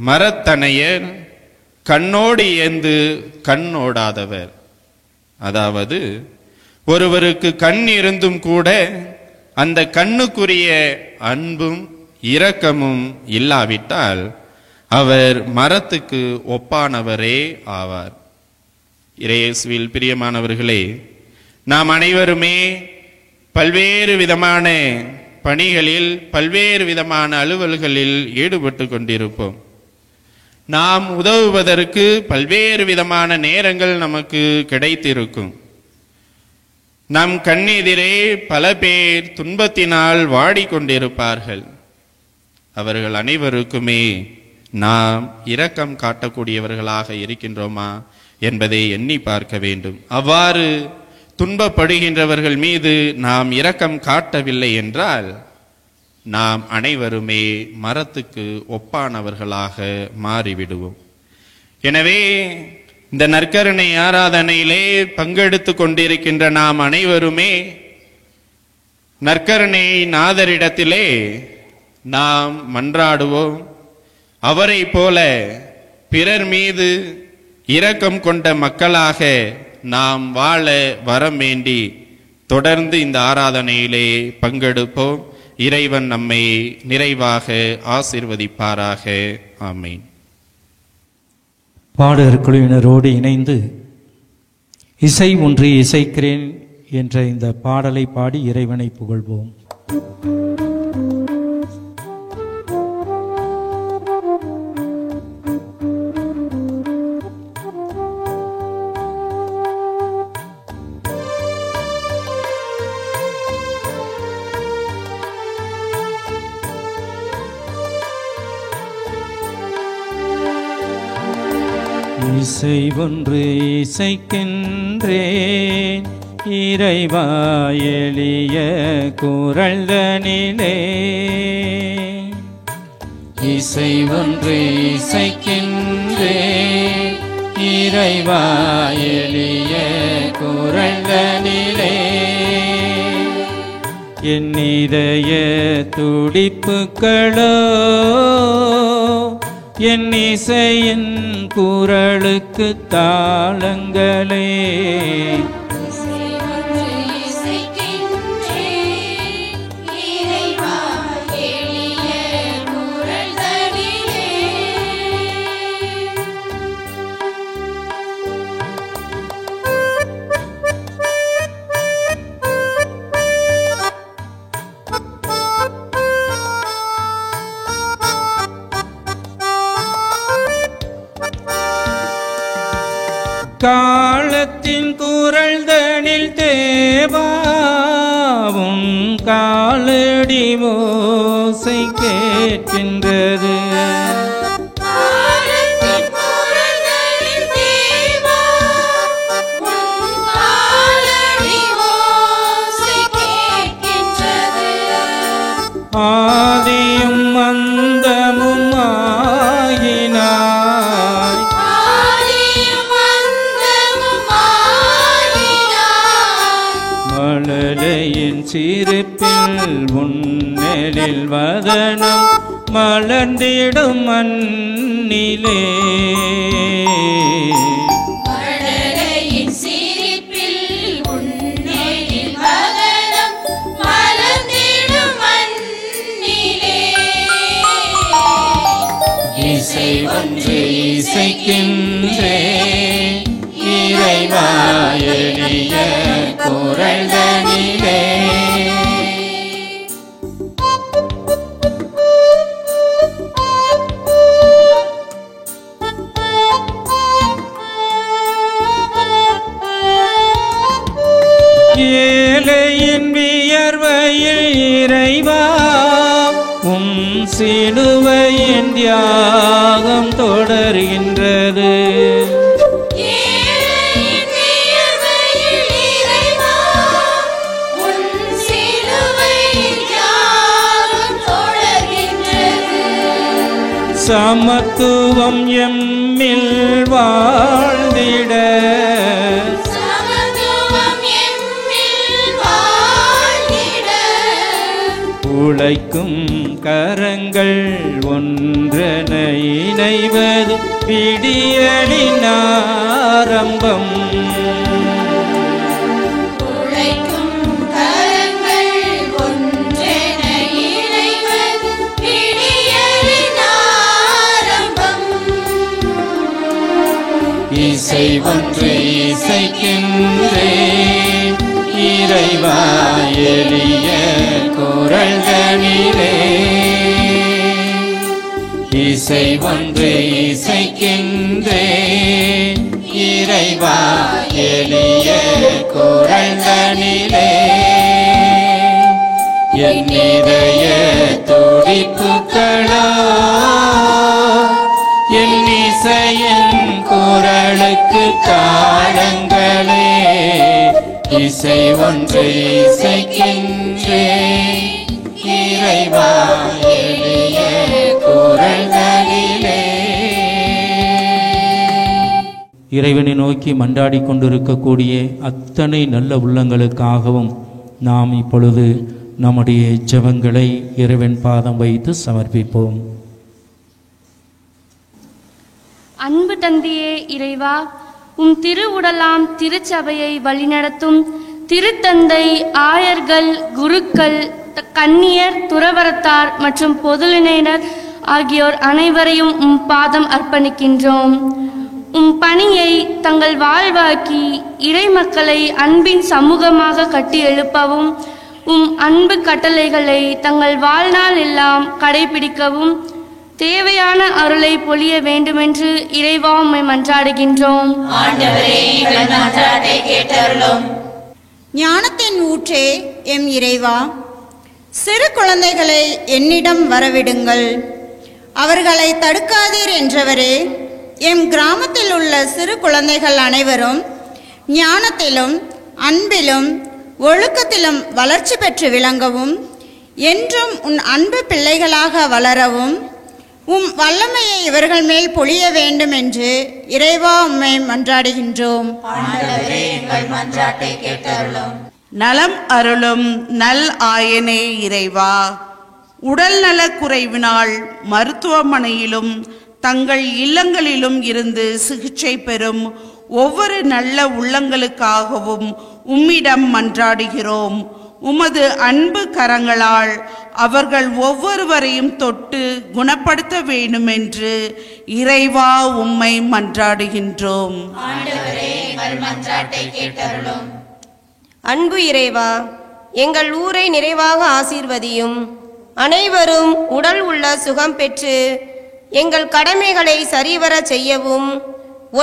மரத்தனையர் கண்ணோடு ஏந்து கண்ணோடாதவர். அதாவது ஒருவருக்கு கண் இருந்தும் கூட அந்த கண்ணுக்குரிய அன்பும் இரக்கமும் இல்லாவிட்டால் அவர் மரத்துக்கு ஒப்பானவரே ஆவார். இயேசுவில் பிரியமானவர்களே, நாம் அனைவருமே பல்வேறு விதமான பணிகளில் பல்வேறு விதமான அலுவல்களில் ஈடுபட்டு கொண்டிருப்போம். நாம் உதவுவதற்கு பல்வேறு விதமான நேரங்கள் நமக்கு கிடைத்திருக்கும். நம் கண்ணெதிரே பல பேர் துன்பத்தினால் வாடிக்கொண்டிருப்பார்கள். அவர்கள் அனைவருக்குமே நாம் இரக்கம் காட்டக்கூடியவர்களாக இருக்கின்றோமா என்பதை எண்ணி பார்க்க வேண்டும். அவ்வாறு துன்பப்படுகின்றவர்கள் மீது நாம் இரக்கம் காட்டவில்லை என்றால் நாம் அனைவருமே மரத்துக்கு ஒப்பானவர்களாக மாறிவிடுவோம். எனவே இந்த நற்கருணை ஆராதனையிலே பங்கெடுத்து கொண்டிருக்கின்ற நாம் அனைவருமே நற்கருணை நாதரிடத்திலே நாம் மன்றாடுவோம். அவரை போல பிறர் மீது இரக்கம் கொண்ட மக்களாக நாம் வாழ வரம் வேண்டி தொடர்ந்து இந்த ஆராதனையிலே பங்கெடுப்போம். இறைவன் நம்மை நிறைவாக ஆசீர்வதிப்பாராக. ஆமென். பாடகர் குழுவினரோடு இணைந்து இசை ஒன்று இசைக்கிறேன் என்ற இந்த பாடலை பாடி இறைவனை புகழ்வோம். இசை ஒன்று இசைக்கின்றேன் இறைவா எளிய குரல்தனிலே. இசை ஒன்று இசைக்கின்றேன் இறைவா எளிய குரல்தனிலே. என் இதய துடிப்புக்களோ என் இசையின் குரலுக்கு தாளங்களே. காலத்தின் குரல் தனில் தேவாவும் காலடி ஓசை கேட்கின்றது. ஆதியும் அந்தமும் ஆயினாய் மழலையின் சிரிப்பில் முன்னெழில் வதனம் மலர்ந்திடும் மண்ணிலே. இசை ஒன்று இசைக்கின்றேன் இறைவா எளிய குரல்தனிலே. ஏழையின் வியர்வையில் இறைவா உம் சிலுவையின் தியாகம் தொடர்கின்றது. சமத்துவம் எம்மில் வாழ்ந்திட சமத்துவம் எம்மில் வாழ்ந்திட உழைக்கும் கரங்கள் ஒன்றென இணைவது விடியலின் ஆரம்பம். உழைக்கும் கரங்கள் ஒன்றென இணைவது விடியலின் ஆரம்பம். இசை ஒன்று இசைக்கின்றேன் இறைவா எளிய குரல்களிலே. இசை ஒன்று இசைக்கின்றேன் இறைவா எளிய குரல்களிலே. என் இதய துடிப்புகளோ என் இசையின் குரலுக்கு தாளங்களே. இசை ஒன்று இசைக்கின்றேன் இறைவா எளிய குரல்களிலே. இறைவனை நோக்கி மன்றாடி கொண்டிருக்கக்கூடிய அத்தனை நல்ல உள்ளங்களுக்காகவும் நாம் இப்பொழுது நம்முடைய ஜெபங்களை இறைவன் பாதம் வைத்து சமர்ப்பிப்போம். அன்பு தந்தையே இறைவா, உம் திருவுடலாம் திருச்சபையை வழிநடத்தும் திருத்தந்தை, ஆயர்கள், குருக்கள், கன்னியர், துறவரத்தார் மற்றும் பொதுநிலையினர் ஆகியோர் அனைவரையும் உம் பாதம் அர்ப்பணிக்கின்றோம். உம் பணியை தங்கள் வாழ்வாக்கி இறை மக்களை அன்பின் சமூகமாக கட்டி எழுப்பவும், உம் அன்பு கட்டளைகளை தங்கள் வாழ்நாள் எல்லாம் கடைபிடிக்கவும் தேவையான அருளை பொழிய வேண்டுமென்று இறைவா உம்மை மன்றாடுகின்றோம். ஆண்டவரே, எங்கள் மன்றாட்டை கேட்டருளும். ஞானத்தின் ஊற்றே எம் இறைவா, சிறு குழந்தைகளை என்னிடம் வரவிடுங்கள், அவர்களை தடுக்காதீர் என்றவரே. எம் கிராமத்தில் உள்ள சிறு குழந்தைகள் அனைவரும் ஞானத்திலும் அன்பிலும் ஒழுக்கத்திலும் வளர்ச்சி பெற்று விளங்கவும், என்றும் உன் அன்பு பிள்ளைகளாக வளரவும் உம் வல்லமையை இவர்கள் மேல் பொழிய வேண்டும் என்று இறைவா உம்மை மன்றாடுகின்றோம். ஆண்டவரே, எங்கள் மன்றாட்டை கேட்டருளும். நலம் அருளும் நல் ஆயனே இறைவா, உடல் நலக் குறைவினால் மருத்துவமனையிலும் தங்கள் இல்லங்களிலும் இருந்து சிகிச்சை பெறும் ஒவ்வொரு நல்ல உள்ளங்களுக்காகவும் உம்மிடம் மன்றாடுகிறோம். உமது அன்பு கரங்களால் அவர்கள் ஒவ்வொருவரையும் தொட்டு குணப்படுத்த வேண்டுமென்று இறைவா உம்மை மன்றாடுகின்றோம். ஆண்டவரே, எங்கள் மன்றாட்டை கேட்டருளும். அன்பு இறைவா, எங்கள் ஊரை நிறைவாக ஆசீர்வதியும். அனைவரும் உடல் உள்ள சுகம் பெற்று எங்கள் கடமைகளை சரிவர செய்யவும்,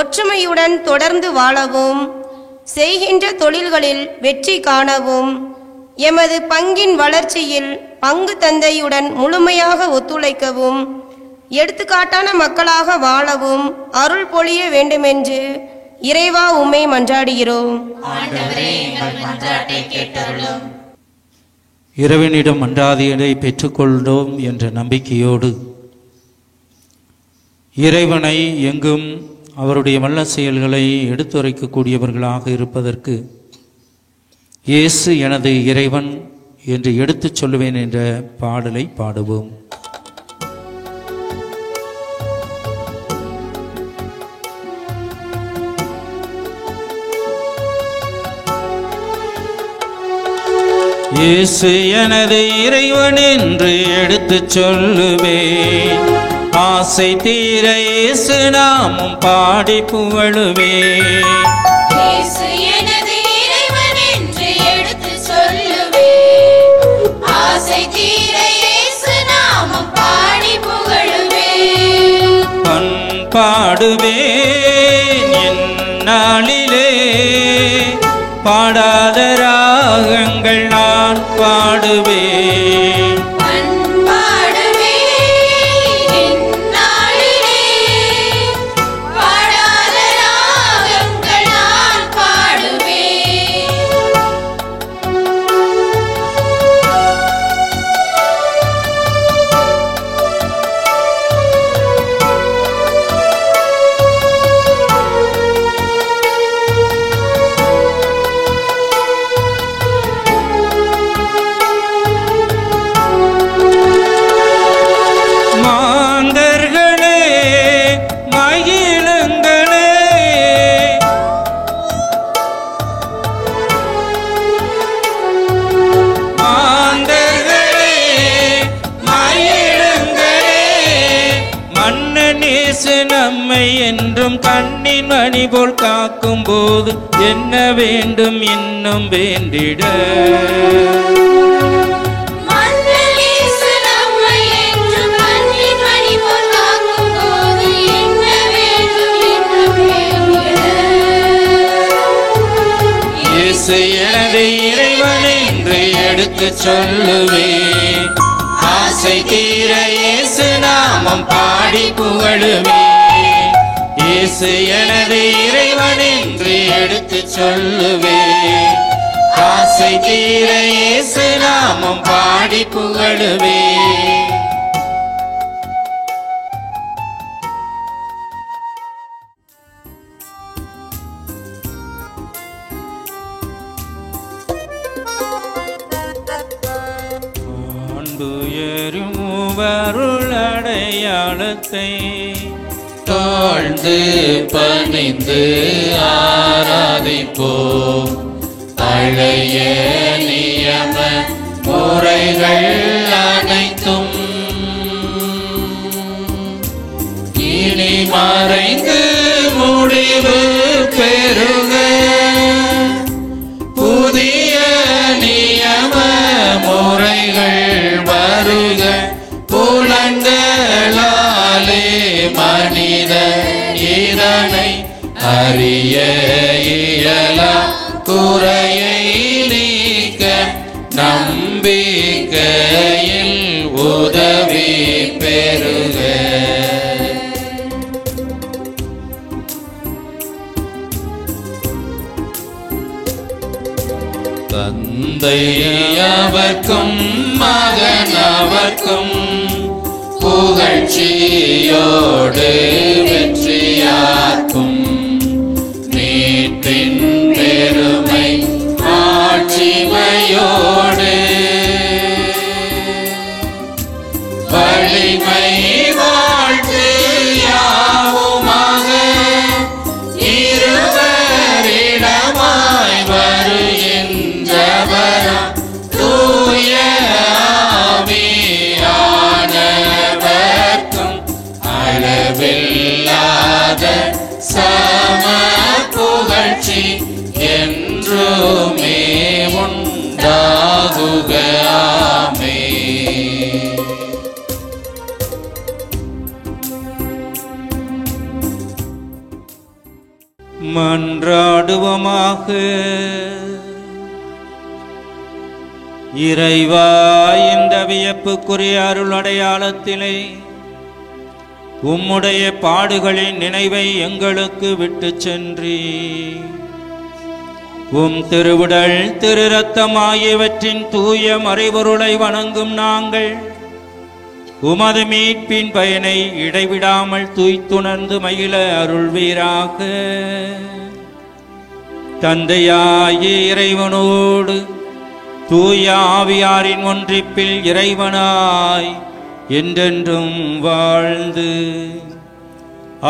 ஒற்றுமையுடன் தொடர்ந்து வாழவும், செய்கின்ற தொழில்களில் வெற்றி காணவும், எமது பங்கின் வளர்ச்சியில் பங்கு தந்தையுடன் முழுமையாக ஒத்துழைக்கவும், எடுத்துக்காட்டான மக்களாக வாழவும் அருள் பொழிய வேண்டுமென்று இறைவா உம்மை மன்றாடுகிறோம். ஆண்டவரே, எங்கள் மன்றாட்டை கேட்டருளும். இறைவனிடம் மன்றாதியதை பெற்றுக்கொண்டோம் என்ற நம்பிக்கையோடு இறைவனை எங்கும் அவருடைய வல்ல செயல்களை எடுத்துரைக்கக்கூடியவர்களாக இருப்பதற்கு இயேசு எனது இறைவன் என்று எடுத்துச் சொல்லுவேன் என்ற பாடலை பாடுவோம். இயேசு எனது இறைவன் என்று எடுத்துச் சொல்லுவேன். ஆசை தீர இயேசு நாமும் பாடி புகழுவேன். இயேசு எனது இறைவன் என்று எடுத்துச் சொல்லுவேன். ஆசை தீர இயேசு நாமம் பாடி புகழுவேன். பண்பாடுவேன் எந்நாளிலே, பாடாத ராகங்கள் நான் பாடுவேன். பண்பாடுவேன் எந்நாளிலே, பாடாத ராகங்கள் நான் பாடுவேன். நம்மை என்றும் கண்ணின் மணி போல் காக்கும் போது என்ன வேண்டும் இன்னும் வேண்டிட. மண்ணில் இயேசு நம்மை என்றும் கண்ணின் மணி போல் காக்கும் போது என்ன வேண்டும் இன்னும் வேண்டிட. இயேசு எனது இறைவன் என்று எடுத்து சொல்லுவேன். ஆசை தீர இயேசு நாமம் பாடி புகழுவேன். இயேசு எனது இறைவன் என்று எடுத்து சொல்லுவேன். ஆசை தீர இயேசு நாமம் பாடி புகழுவேன். அடையாளத்தை தாழ்ந்து பணிந்து ஆராதிப்போம். பழைய நியம முறைகள் அனைத்தும் இனி மறைந்து முடிவு பெறுக. புதிய நியம முறைகள் வருக. புலன்களாலே மனித இதனை அறிய இயலா. குறையை நீக்க நம்பிக்கையில் உதவி பெறுக. தந்தை அவர்க்கும் மகன் அவர்க்கும் புகழ்ச்சியோடு வெற்றியாக்கும். மீட்பின் பெருமை ஆட்சிமையோடு வலிமை வாழ்த்து யாவுமாக இருவரிடமாய் வருகின்றவராம் தூய ஆவியானவர்க்கும் அளவில்லாத சம புகழ்ச்சி என்றுமே உண்டாகுக. ஆமென். மன்றாடுவோமாக. இறைவா, இந்த வியப்புக்குரிய அருள் அடையாளத்திலே உம்முடைய பாடுகளின் நினைவை எங்களுக்கு விட்டு சென்றி உம் திருவுடல் திரு ரத்தம் ஆகியவற்றின் தூய மறைபொருளை வணங்கும் நாங்கள் உமது மீட்பின் பயனை இடைவிடாமல் தூய்த்துணர்ந்து மகிழ அருள்வீராக. தந்தையாகிய இறைவனோடு தூய ஆவியாரின் ஒன்றிப்பில் இறைவனாய் என்றென்றும் வாழ்ந்து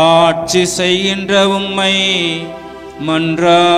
ஆட்சி செய்கின்ற உம்மை மன்றாடுகின்றோம்.